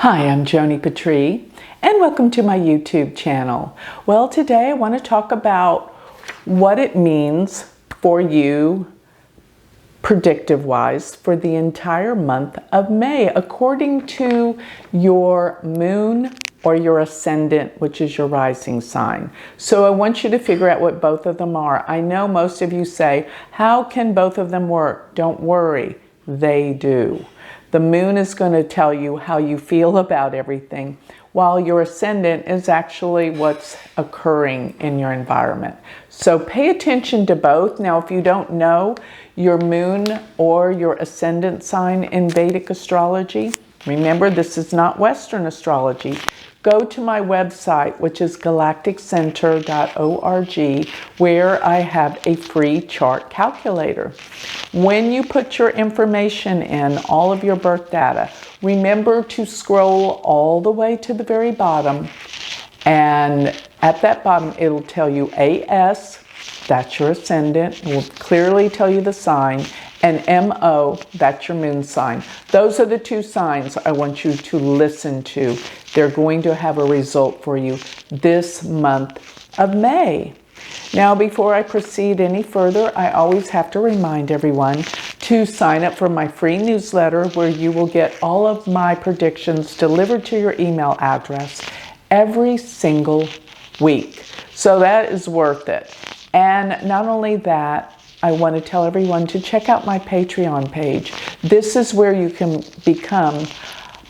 Hi, I'm Joni Patry, and welcome to my YouTube channel. Well, today I want to talk about what it means for you, predictive-wise, for the entire month of May, according to your moon or your ascendant, which is your rising sign. So I want you to figure out what both of them are. I know most of you say, how can both of them work? Don't worry, they do. The moon is going to tell you how you feel about everything, while your ascendant is actually what's occurring in your environment. So pay attention to both. Now, if you don't know your moon or your ascendant sign in Vedic astrology, remember, this is not Western astrology. Go to my website, which is galacticcenter.org, where I have a free chart calculator. When you put your information in, all of your birth data, remember to scroll all the way to the very bottom, and at that bottom it'll tell you AS, that's your ascendant, it will clearly tell you the sign, and MO, that's your moon sign. Those are the two signs I want you to listen to. They're going to have a result for you this month of May. Now, before I proceed any further, I always have to remind everyone to sign up for my free newsletter, where you will get all of my predictions delivered to your email address every single week. So that is worth it. And not only that, I want to tell everyone to check out my Patreon page. This is where you can become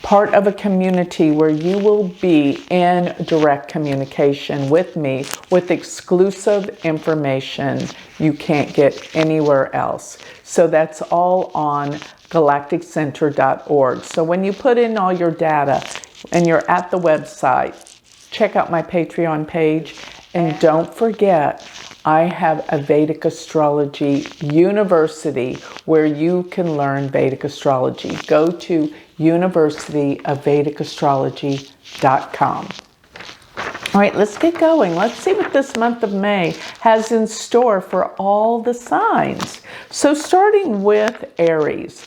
part of a community where you will be in direct communication with me with exclusive information you can't get anywhere else. So that's all on galacticcenter.org. So when you put in all your data and you're at the website, check out my Patreon page, and don't forget, I have a Vedic Astrology University where you can learn Vedic Astrology. Go to universityofvedicastrology.com. All right, let's get going. Let's see what this month of May has in store for all the signs. So starting with Aries.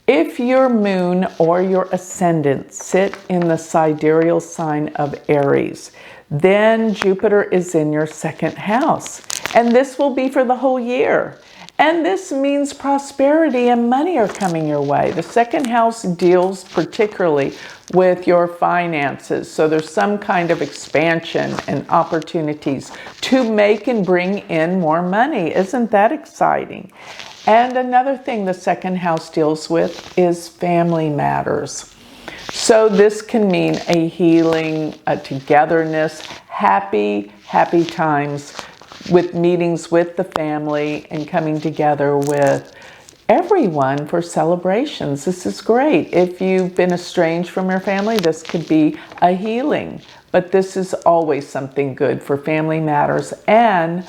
If your moon or your ascendant sit in the sidereal sign of Aries, then Jupiter is in your second house. And this will be for the whole year. And this means prosperity and money are coming your way. The second house deals particularly with your finances. So there's some kind of expansion and opportunities to make and bring in more money. Isn't that exciting? And another thing the second house deals with is family matters. So this can mean a healing, a togetherness, happy times with meetings with the family and coming together with everyone for celebrations. This is great. If you've been estranged from your family, this could be a healing. But this is always something good for family matters and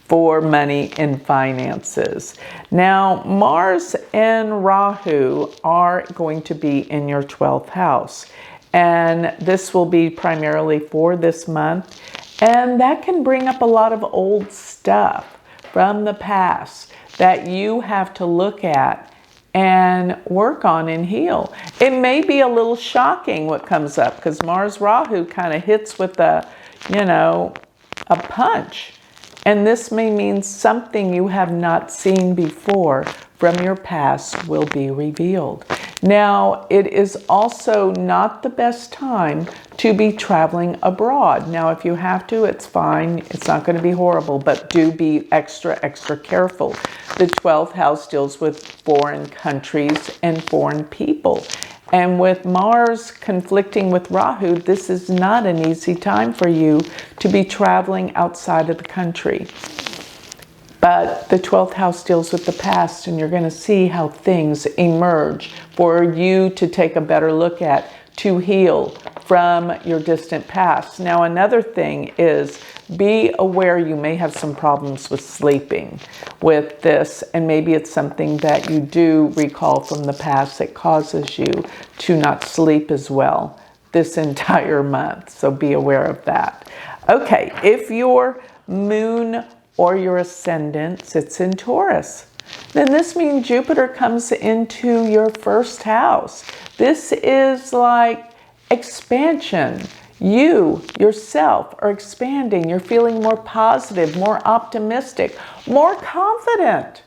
for money and finances. Now, Mars and Rahu are going to be in your 12th house. And this will be primarily for this month. And that can bring up a lot of old stuff from the past that you have to look at and work on and heal. It may be a little shocking what comes up, because Mars Rahu kind of hits with a punch. And this may mean something you have not seen before from your past will be revealed. Now, it is also not the best time to be traveling abroad. Now, if you have to, it's fine. It's not going to be horrible, but do be extra careful. The 12th house deals with foreign countries and foreign people. And with Mars conflicting with Rahu, this is not an easy time for you to be traveling outside of the country. But the 12th house deals with the past, and you're going to see how things emerge for you to take a better look at, to heal from your distant past. Now, another thing is, be aware you may have some problems with sleeping with this, and maybe it's something that you do recall from the past that causes you to not sleep as well this entire month. So be aware of that. Okay, if your moon or your ascendant sits in Taurus, then this means Jupiter comes into your first house. This is like expansion. You, yourself, are expanding. You're feeling more positive, more optimistic, more confident.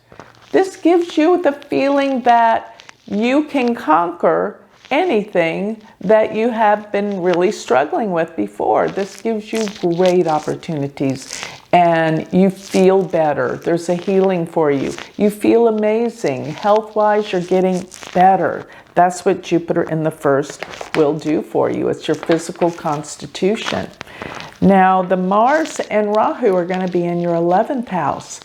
This gives you the feeling that you can conquer anything that you have been really struggling with before. This gives you great opportunities and you feel better. There's a healing for you. You feel amazing. Health-wise, you're getting better. That's what Jupiter in the first will do for you. It's your physical constitution. Now, the Mars and Rahu are going to be in your 11th house.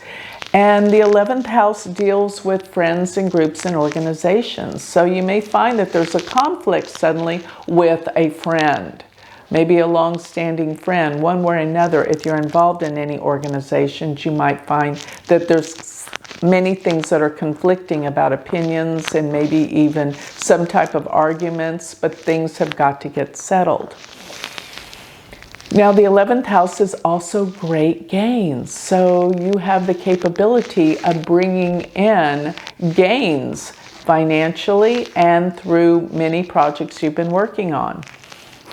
And the 11th house deals with friends and groups and organizations. So you may find that there's a conflict suddenly with a friend. Maybe a long-standing friend, one way or another. If you're involved in any organizations, you might find that there's many things that are conflicting about opinions and maybe even some type of arguments, but things have got to get settled. Now, the 11th house is also great gains. So you have the capability of bringing in gains financially and through many projects you've been working on.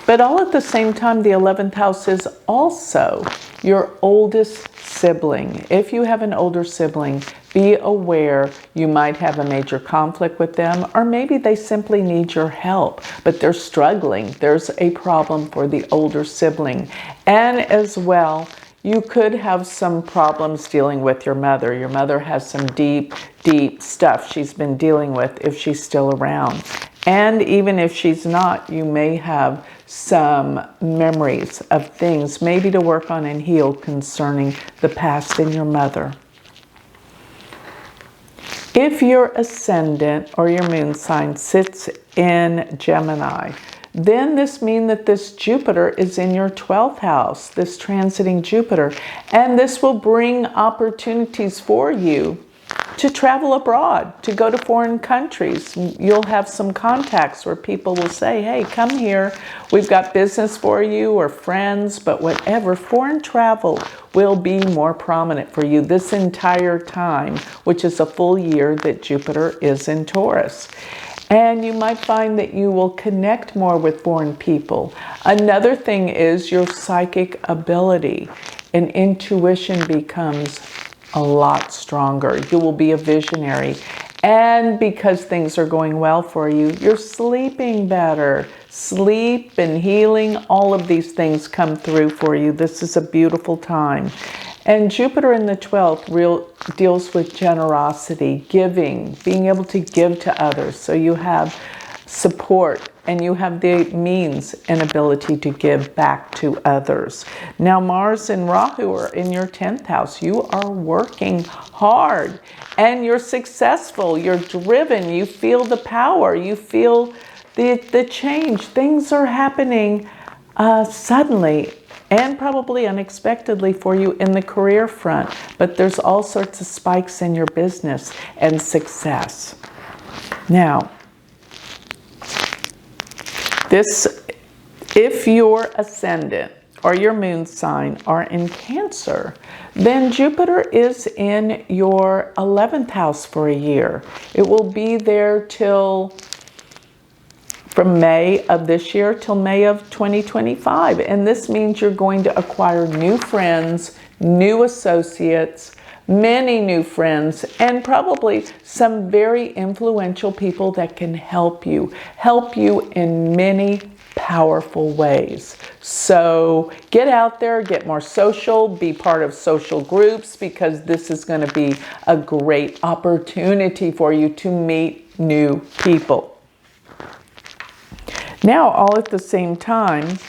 But all at the same time, the 11th house is also your oldest sibling. If you have an older sibling, be aware you might have a major conflict with them, or maybe they simply need your help, but they're struggling. There's a problem for the older sibling. And as well, you could have some problems dealing with your mother. Your mother has some deep, deep stuff she's been dealing with if she's still around. And even if she's not, you may have some memories of things maybe to work on and heal concerning the past in your mother. If your ascendant or your moon sign sits in Gemini, then this means that this Jupiter is in your 12th house, this transiting Jupiter, and this will bring opportunities for you to travel abroad, to go to foreign countries. You'll have some contacts where people will say, hey, come here, we've got business for you, or friends, but whatever. Foreign travel will be more prominent for you this entire time, which is a full year that Jupiter is in Taurus. And you might find that you will connect more with foreign people. Another thing is your psychic ability and intuition becomes a lot stronger. You will be a visionary. And because things are going well for you, you're sleeping better. Sleep and healing, all of these things come through for you. This is a beautiful time. And Jupiter in the 12th deals with generosity, giving, being able to give to others. So you have support and you have the means and ability to give back to others. Now, Mars and Rahu are in your 10th house. You are working hard and you're successful. You're driven. You feel the power. You feel the change. Things are happening suddenly and probably unexpectedly for you in the career front. But there's all sorts of spikes in your business and success. Now, if your ascendant or your moon sign are in Cancer, then Jupiter is in your 11th house for a year. It will be there from May of this year till May of 2025. And this means you're going to acquire new friends, new associates, many new friends, and probably some very influential people that can help you in many powerful ways. So get out there, get more social, be part of social groups, because this is going to be a great opportunity for you to meet new people. Now, all at the same time,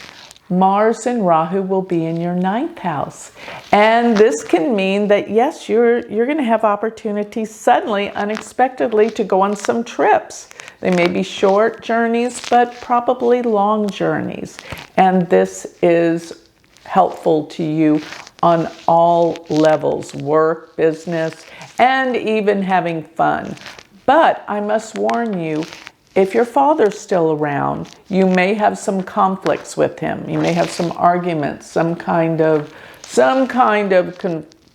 Mars and Rahu will be in your 9th house. And this can mean that, yes, you're going to have opportunities suddenly, unexpectedly, to go on some trips. They may be short journeys, but probably long journeys. And this is helpful to you on all levels, work, business, and even having fun. But I must warn you, if your father's still around, you may have some conflicts with him. You may have some arguments, some kind of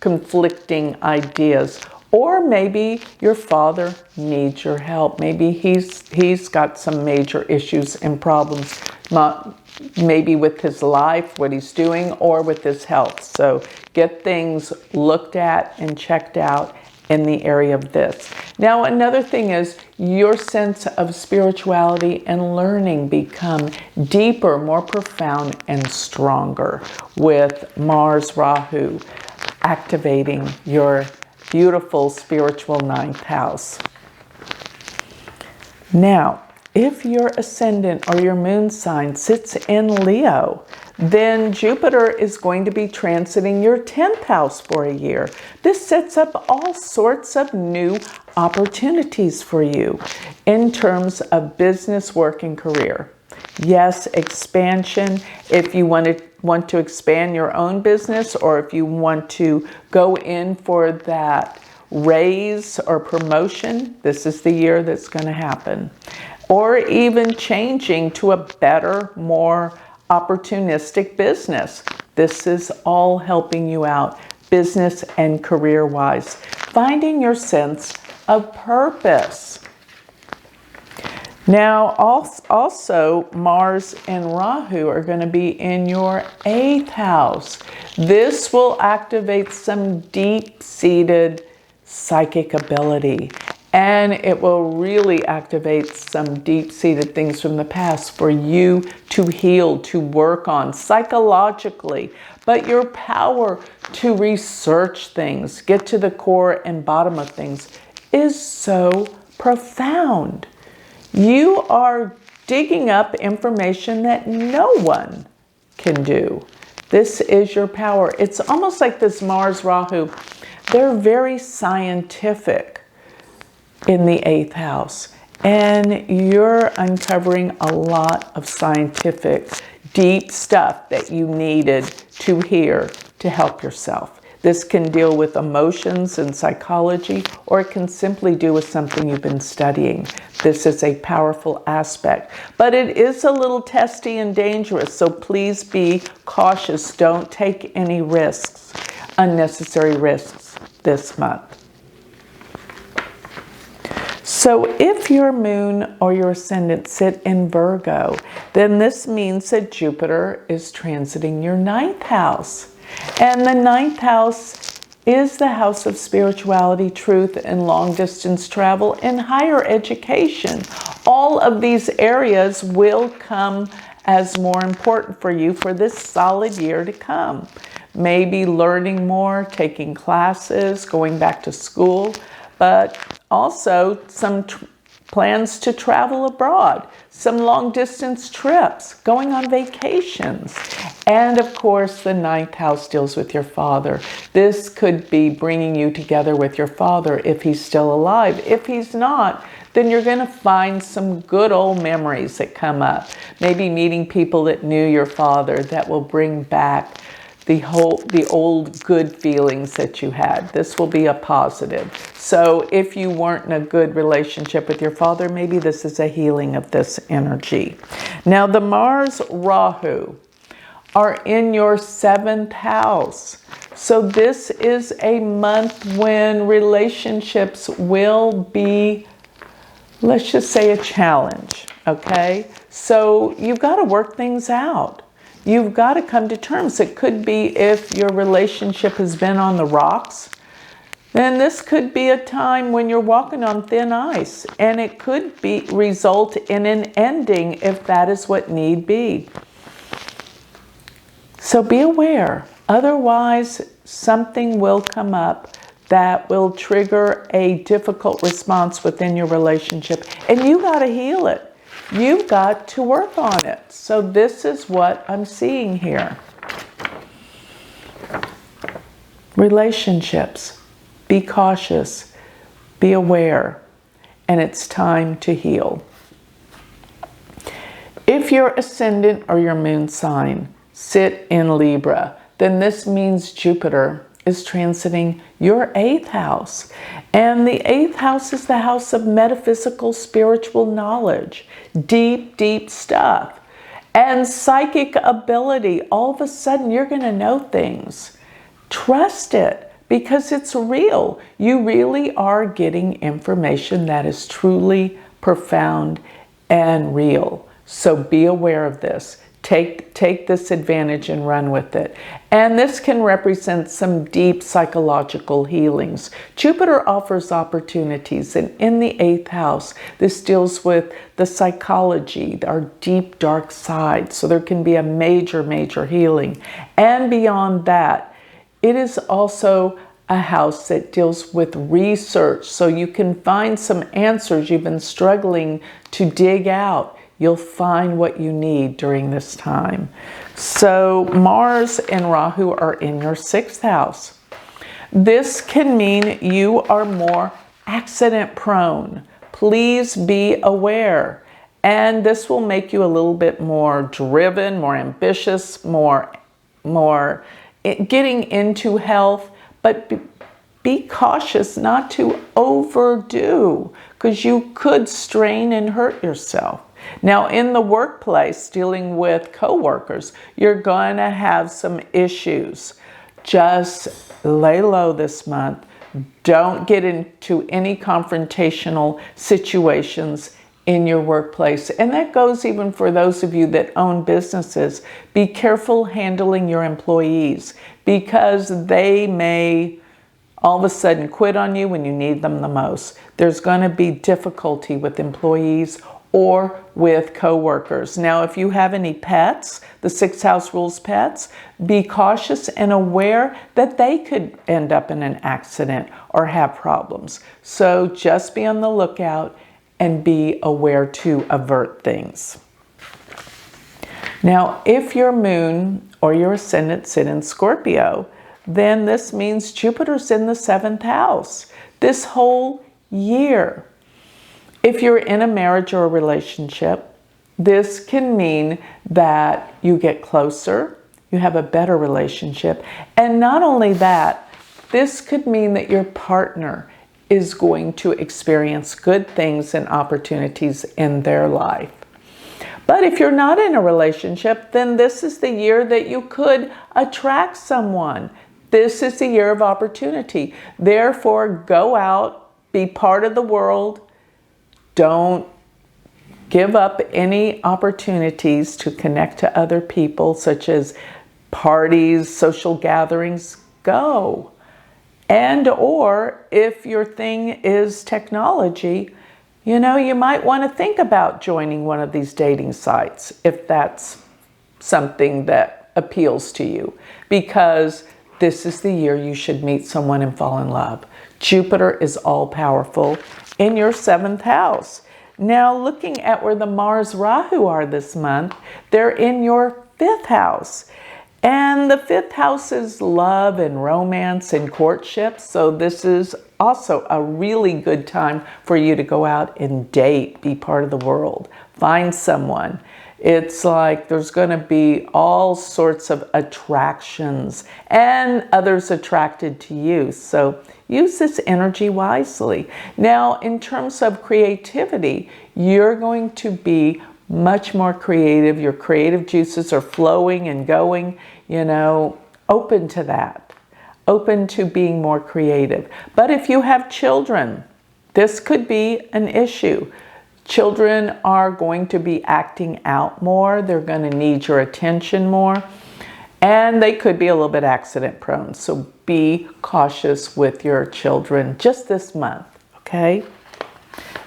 conflicting ideas. Or maybe your father needs your help. Maybe he's got some major issues and problems maybe with his life, what he's doing, or with his health. So get things looked at and checked out in the area of this. Now, another thing is your sense of spirituality and learning become deeper, more profound, and stronger with Mars Rahu activating your beautiful spiritual ninth house. Now, if your ascendant or your moon sign sits in Leo, then Jupiter is going to be transiting your 10th house for a year. This sets up all sorts of new opportunities for you in terms of business, work, and career. Yes, expansion. If you want to expand your own business, or if you want to go in for that raise or promotion, this is the year that's going to happen. Or even changing to a better, more opportunistic business. This is all helping you out business and career-wise. Finding your sense of purpose. Now, also Mars and Rahu are going to be in your 8th house. This will activate some deep-seated psychic ability. And it will really activate some deep-seated things from the past for you to heal, to work on psychologically. But your power to research things, get to the core and bottom of things, is so profound. You are digging up information that no one can do. This is your power. It's almost like this Mars Rahu. They're very scientific in the 8th house, and you're uncovering a lot of scientific, deep stuff that you needed to hear to help yourself. This can deal with emotions and psychology, or it can simply do with something you've been studying. This is a powerful aspect, but it is a little testy and dangerous, so please be cautious. Don't take any risks, unnecessary risks this month. So if your moon or your ascendant sit in Virgo, then this means that Jupiter is transiting your 9th house. And the 9th house is the house of spirituality, truth, and long-distance travel and higher education. All of these areas will come as more important for you for this solid year to come. Maybe learning more, taking classes, going back to school, but also some plans to travel abroad, some long-distance trips, going on vacations. And of course, the 9th house deals with your father. This could be bringing you together with your father if he's still alive. If he's not, then you're going to find some good old memories that come up. Maybe meeting people that knew your father that will bring back the old good feelings that you had. This will be a positive. So if you weren't in a good relationship with your father, maybe this is a healing of this energy. Now, the Mars Rahu are in your 7th house. So this is a month when relationships will be, let's just say, a challenge, okay? So you've got to work things out. You've got to come to terms. It could be if your relationship has been on the rocks, then this could be a time when you're walking on thin ice, and it could result in an ending if that is what need be. So be aware. Otherwise, something will come up that will trigger a difficult response within your relationship, and you got to heal it. You've got to work on it. So this is what I'm seeing here. Relationships. Be cautious. Be aware. And it's time to heal. If your ascendant or your moon sign sit in Libra, then this means Jupiter is transiting your 8th house. And the 8th house is the house of metaphysical, spiritual knowledge, deep, deep stuff, and psychic ability. All of a sudden, you're going to know things. Trust it, because it's real. You really are getting information that is truly profound and real. So be aware of this. Take this advantage and run with it. And this can represent some deep psychological healings. Jupiter offers opportunities, and in the 8th house, this deals with the psychology, our deep, dark side. So there can be a major, major healing. And beyond that, it is also a house that deals with research. So you can find some answers you've been struggling to dig out. You'll find what you need during this time. So Mars and Rahu are in your 6th house. This can mean you are more accident prone. Please be aware. And this will make you a little bit more driven, more ambitious, more getting into health, but be cautious not to overdo, because you could strain and hurt yourself. Now, in the workplace, dealing with coworkers, you're going to have some issues. Just lay low this month. Don't get into any confrontational situations in your workplace. And that goes even for those of you that own businesses. Be careful handling your employees, because they may all of a sudden quit on you when you need them the most. There's going to be difficulty with employees or with coworkers. Now, if you have any pets, the 6th house rules pets, be cautious and aware that they could end up in an accident or have problems. So just be on the lookout and be aware to avert things. Now, if your moon or your ascendant sit in Scorpio, then this means Jupiter's in the 7th house this whole year. If you're in a marriage or a relationship, this can mean that you get closer, you have a better relationship. And not only that, this could mean that your partner is going to experience good things and opportunities in their life. But if you're not in a relationship, then this is the year that you could attract someone. This is the year of opportunity. Therefore, go out, be part of the world. Don't give up any opportunities to connect to other people, such as parties, social gatherings. Go. And or if your thing is technology, you might want to think about joining one of these dating sites if that's something that appeals to you, because this is the year you should meet someone and fall in love. Jupiter is all powerful in your 7th house. Now, looking at where the Mars Rahu are this month, they're in your 5th house. And the 5th house is love and romance and courtship. So this is also a really good time for you to go out and date, be part of the world, find someone. It's like there's going to be all sorts of attractions and others attracted to you. So use this energy wisely. Now, in terms of creativity, you're going to be much more creative. Your creative juices are flowing and going, open to that, open to being more creative. But if you have children, this could be an issue. Children are going to be acting out more. They're going to need your attention more. And they could be a little bit accident prone. So be cautious with your children just this month, okay?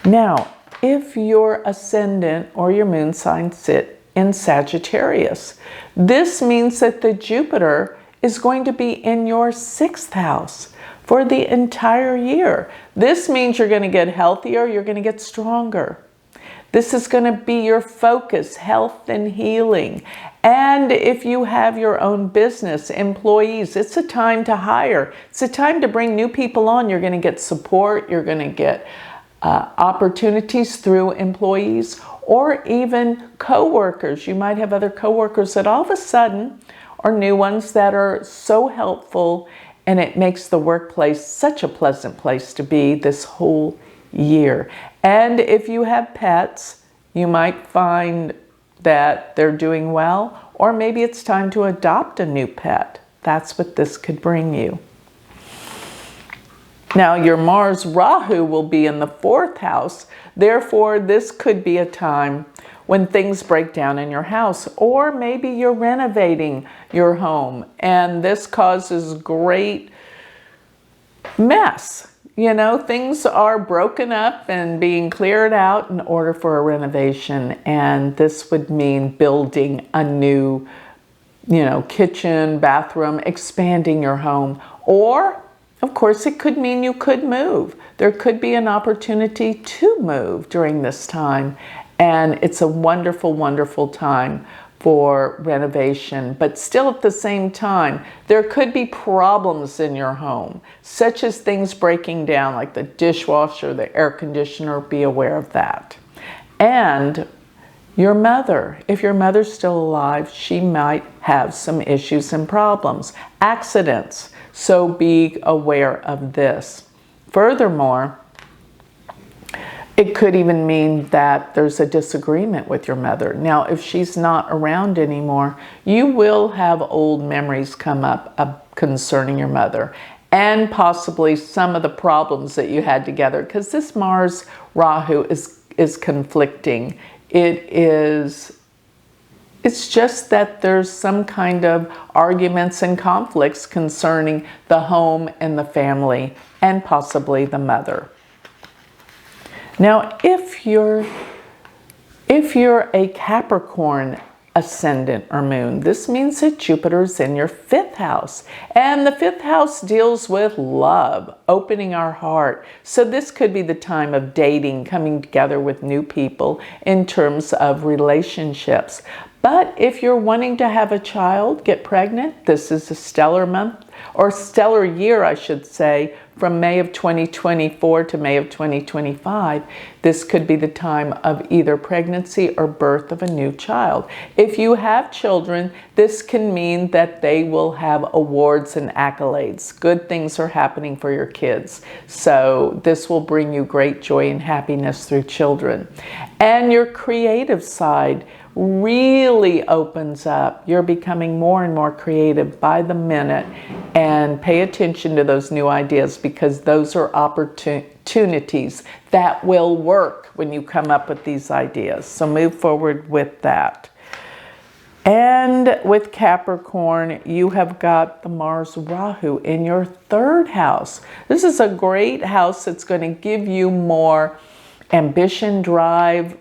Now, if your ascendant or your moon sign sit in Sagittarius, this means that the Jupiter is going to be in your 6th house for the entire year. This means you're going to get healthier, you're going to get stronger. This is going to be your focus, health and healing. And if you have your own business, employees, it's a time to hire. It's a time to bring new people on. You're going to get support. You're going to get opportunities through employees or even coworkers. You might have other coworkers that all of a sudden are new ones that are so helpful, and it makes the workplace such a pleasant place to be this whole year. And if you have pets, you might find that they're doing well, or maybe it's time to adopt a new pet. That's what this could bring you. Now, your Mars Rahu will be in the 4th house. Therefore, this could be a time when things break down in your house, or maybe you're renovating your home and this causes great mess. You know, things are broken up and being cleared out in order for a renovation. And this would mean building a new, kitchen, bathroom, expanding your home. Or, of course, it could mean you could move. There could be an opportunity to move during this time. And it's a wonderful, wonderful time for renovation. But still at the same time, there could be problems in your home, such as things breaking down like the dishwasher, the air conditioner. Be aware of that. And your mother, if your mother's still alive, she might have some issues and problems, accidents. So be aware of this. Furthermore, it could even mean that there's a disagreement with your mother. Now, if she's not around anymore, you will have old memories come up concerning your mother and possibly some of the problems that you had together, because this Mars Rahu is conflicting. It's just that there's some kind of arguments and conflicts concerning the home and the family and possibly the mother. Now, if you're a Capricorn ascendant or moon, this means that Jupiter's in your 5th house. And the 5th house deals with love, opening our heart. So this could be the time of dating, coming together with new people in terms of relationships. But if you're wanting to have a child, get pregnant, this is a stellar month, or stellar year, I should say, from May of 2024 to May of 2025. This could be the time of either pregnancy or birth of a new child. If you have children, this can mean that they will have awards and accolades. Good things are happening for your kids. So this will bring you great joy and happiness through children. And your creative side really opens up. You're becoming more and more creative by the minute, and pay attention to those new ideas, because those are opportunities that will work when you come up with these ideas. So move forward with that. And with Capricorn, you have got the Mars Rahu in your 3rd house. This is a great house that's going to give you more ambition, drive,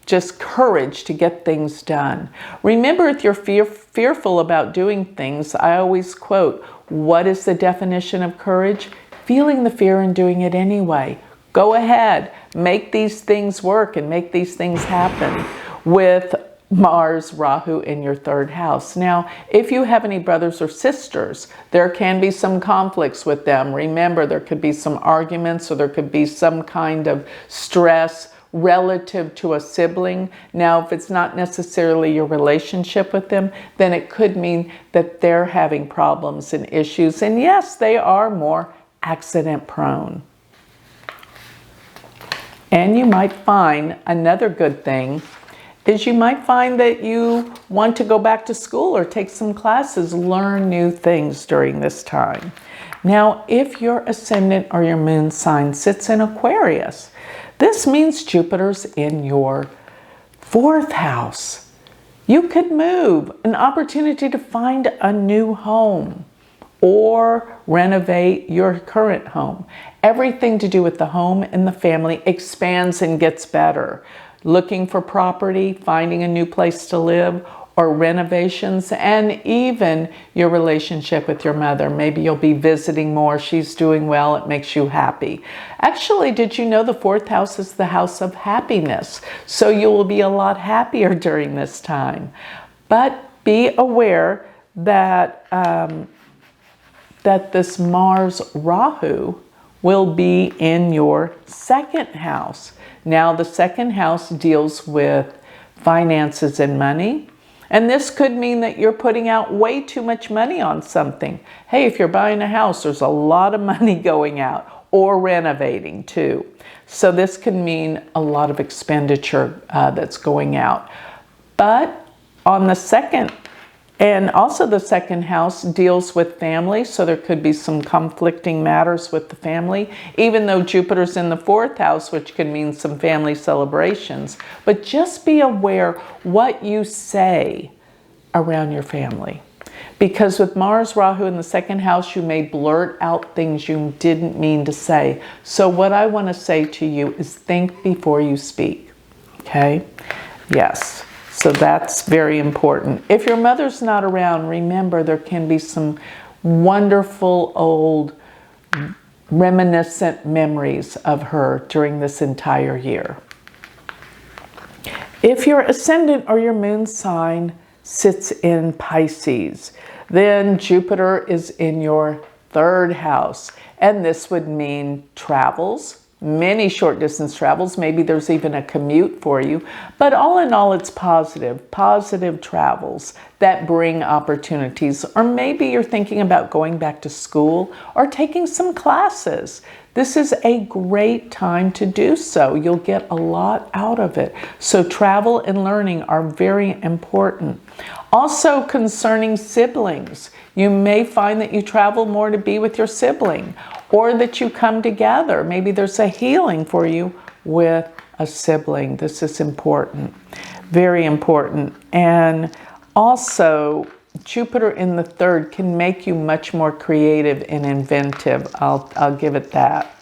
just courage to get things done. Remember, if you're fearful about doing things, I always quote, what is the definition of courage? Feeling the fear and doing it anyway. Go ahead, make these things work and make these things happen with Mars Rahu in your 3rd house. Now, if you have any brothers or sisters, there can be some conflicts with them. Remember, there could be some arguments, or there could be some kind of stress relative to a sibling. Now, if it's not necessarily your relationship with them, then it could mean that they're having problems and issues. And yes, they are more accident prone. And you might find another good thing is you might find that you want to go back to school or take some classes, learn new things during this time. Now, if your ascendant or your moon sign sits in Aquarius, this means Jupiter's in your 4th house. You could move, an opportunity to find a new home or renovate your current home. Everything to do with the home and the family expands and gets better. Looking for property, finding a new place to live, or renovations, and even your relationship with your mother. Maybe you'll be visiting more. She's doing well. It makes you happy. Actually, did you know the 4th house is the house of happiness? So you will be a lot happier during this time. But be aware that, that this Mars Rahu will be in your 2nd house. Now, the 2nd house deals with finances and money. And this could mean that you're putting out way too much money on something. Hey, if you're buying a house, there's a lot of money going out, or renovating too. So this can mean a lot of expenditure that's going out. But on the 2nd And also the second house deals with family, so there could be some conflicting matters with the family, even though Jupiter's in the fourth house, which can mean some family celebrations. But just be aware what you say around your family. Because with Mars, Rahu in the second house, you may blurt out things you didn't mean to say. So what I want to say to you is think before you speak. Okay? Yes. So that's very important. If your mother's not around, remember there can be some wonderful old reminiscent memories of her during this entire year. If your ascendant or your moon sign sits in Pisces, then Jupiter is in your third house. And this would mean travels, many short distance travels. Maybe there's even a commute for you. But all in all, it's positive travels that bring opportunities. Or maybe you're thinking about going back to school or taking some classes. This is a great time to do so. You'll get a lot out of it. So travel and learning are very important. Also concerning siblings, you may find that you travel more to be with your sibling, or that you come together. Maybe there's a healing for you with a sibling. This is important, very important. And also, Jupiter in the third can make you much more creative and inventive. I'll give it that.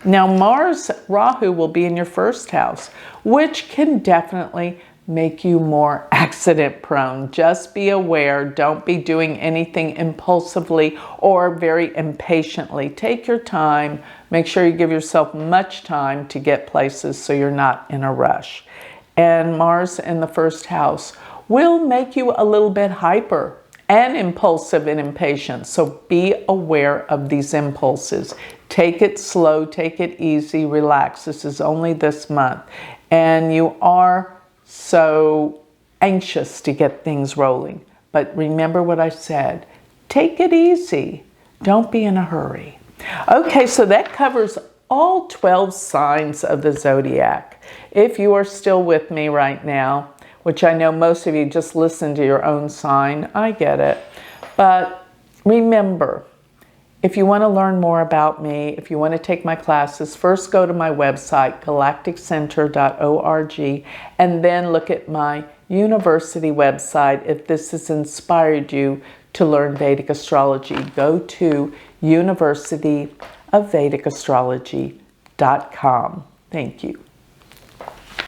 Now, Mars, Rahu will be in your first house, which can definitely make you more accident prone. Just be aware. Don't be doing anything impulsively or very impatiently. Take your time. Make sure you give yourself much time to get places so you're not in a rush. And Mars in the first house will make you a little bit hyper and impulsive and impatient. So be aware of these impulses. Take it slow, take it easy, relax. This is only this month. And you are so anxious to get things rolling. But remember what I said. Take it easy. Don't be in a hurry. Okay, so that covers all 12 signs of the zodiac. If you are still with me right now, which I know most of you just listen to your own sign, I get it. But remember, if you want to learn more about me, if you want to take my classes, first go to my website, galacticcenter.org, and then look at my university website. If this has inspired you to learn Vedic astrology, go to universityofvedicastrology.com. Thank you.